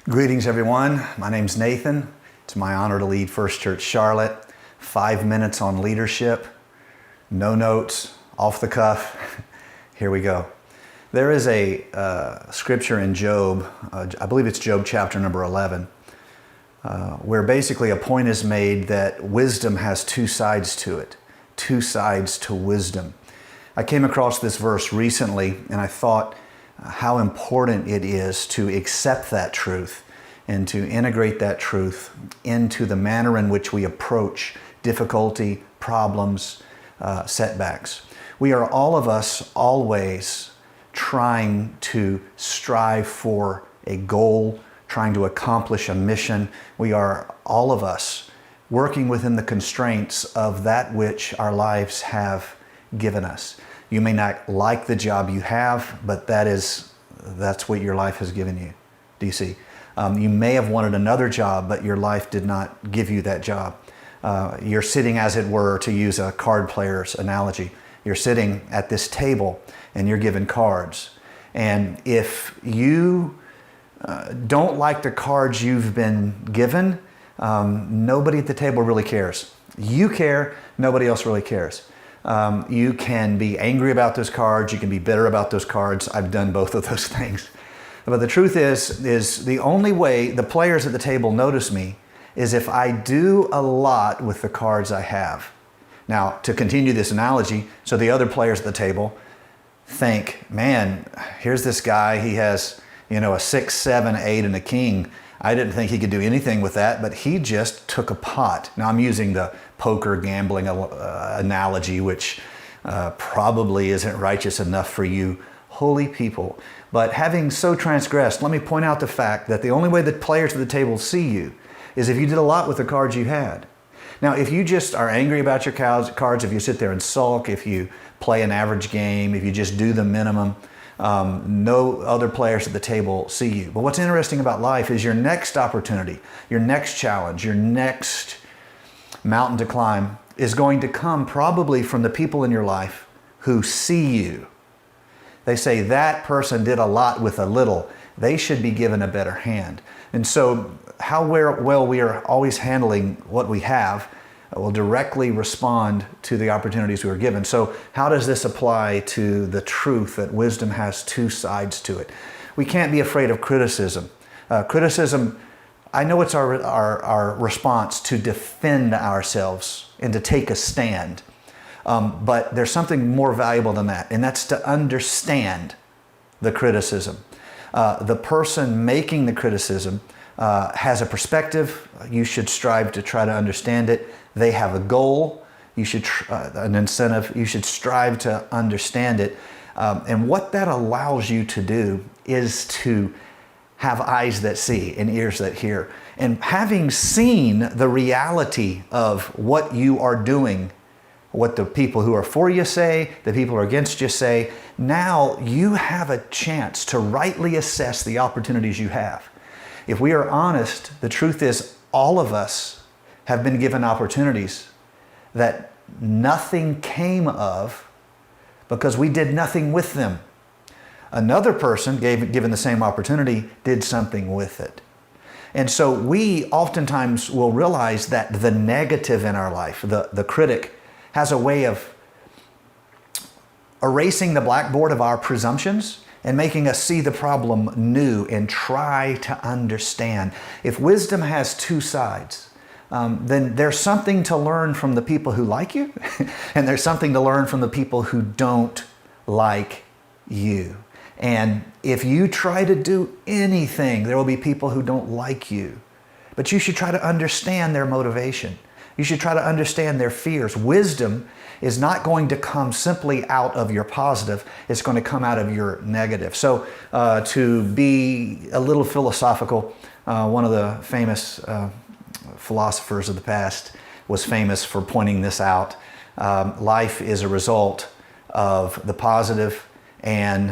Greetings, everyone. My name's Nathan. It's my honor to lead First Church Charlotte. 5 minutes on leadership. No notes, off the cuff. Here we go. There is a scripture in Job, I believe it's Job chapter number 11, where basically a point is made that wisdom has two sides to it, two sides to wisdom. I came across this verse recently and I thought how important it is to accept that truth and to integrate that truth into the manner in which we approach difficulty, problems, setbacks. We are all of us always trying to strive for a goal, trying to accomplish a mission. We are all of us working within the constraints of that which our lives have given us. You may not like the job you have, but that's what your life has given you. Do you see? You may have wanted another job, but your life did not give you that job. You're sitting, as it were, to use a card player's analogy, you're sitting at this table and you're given cards. And if you don't like the cards you've been given, nobody at the table really cares. You care, nobody else really cares. You can be angry about those cards, you can be bitter about those cards. I've done both of those things. But the truth is the only way the players at the table notice me is if I do a lot with the cards I have. Now, to continue this analogy, so the other players at the table think, man, here's this guy, he has, a 6, 7, 8, and a king. I didn't think he could do anything with that, but he just took a pot. Now I'm using the poker gambling analogy, which probably isn't righteous enough for you holy people. But having so transgressed, let me point out the fact that the only way the players at the table see you is if you did a lot with the cards you had. Now, if you just are angry about your cards, if you sit there and sulk, if you play an average game, if you just do the minimum, no other players at the table see you. But what's interesting about life is your next opportunity, your next challenge, your next mountain to climb is going to come probably from the people in your life who see you. They say that person did a lot with a little. They should be given a better hand. And so how well we are always handling what we have will directly respond to the opportunities we are given. So how does this apply to the truth that wisdom has two sides to it? We can't be afraid of criticism. Criticism, I know it's our response to defend ourselves and to take a stand. But there's something more valuable than that, and that's to understand the criticism. The person making the criticism has a perspective. You should strive to try to understand it. They have a goal. You should an incentive. You should strive to understand it. And what that allows you to do is to have eyes that see and ears that hear. And having seen the reality of what you are doing, what the people who are for you say, the people who are against you say, now you have a chance to rightly assess the opportunities you have. If we are honest, the truth is all of us have been given opportunities that nothing came of because we did nothing with them. Another person, given the same opportunity, did something with it. And so we oftentimes will realize that the negative in our life, the critic, has a way of erasing the blackboard of our presumptions and making us see the problem new and try to understand. If wisdom has two sides, then there's something to learn from the people who like you, and there's something to learn from the people who don't like you. And if you try to do anything, there will be people who don't like you. But you should try to understand their motivation. You should try to understand their fears. Wisdom is not going to come simply out of your positive. It's going to come out of your negative. So to be a little philosophical, one of the famous philosophers of the past was famous for pointing this out. Life is a result of the positive and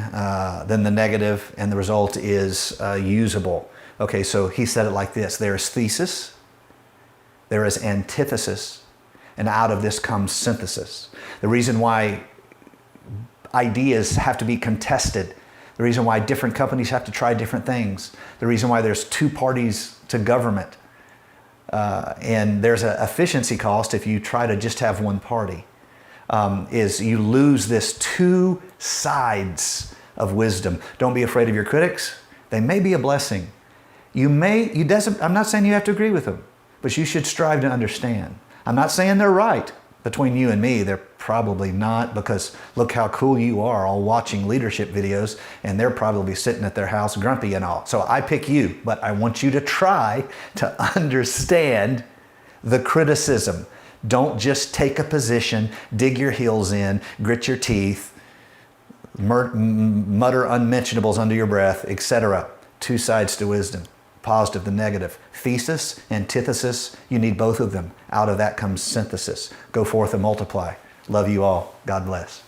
then the negative, and the result is usable. Okay, so he said it like this: there is thesis, there is antithesis, and out of this comes synthesis. The reason why ideas have to be contested The reason why different companies have to try different things. The reason why there's two parties to government. And there's an efficiency cost if you try to just have one party. Is you lose this two sides of wisdom. Don't be afraid of your critics. They may be a blessing. I'm not saying you have to agree with them, but you should strive to understand. I'm not saying they're right. Between you and me, they're probably not, because look how cool you are all watching leadership videos, and they're probably sitting at their house grumpy and all. So I pick you, but I want you to try to understand the criticism. Don't just take a position, dig your heels in, grit your teeth, mutter unmentionables under your breath, etc. Two sides to wisdom. Positive, the negative. Thesis, antithesis, you need both of them. Out of that comes synthesis. Go forth and multiply. Love you all. God bless.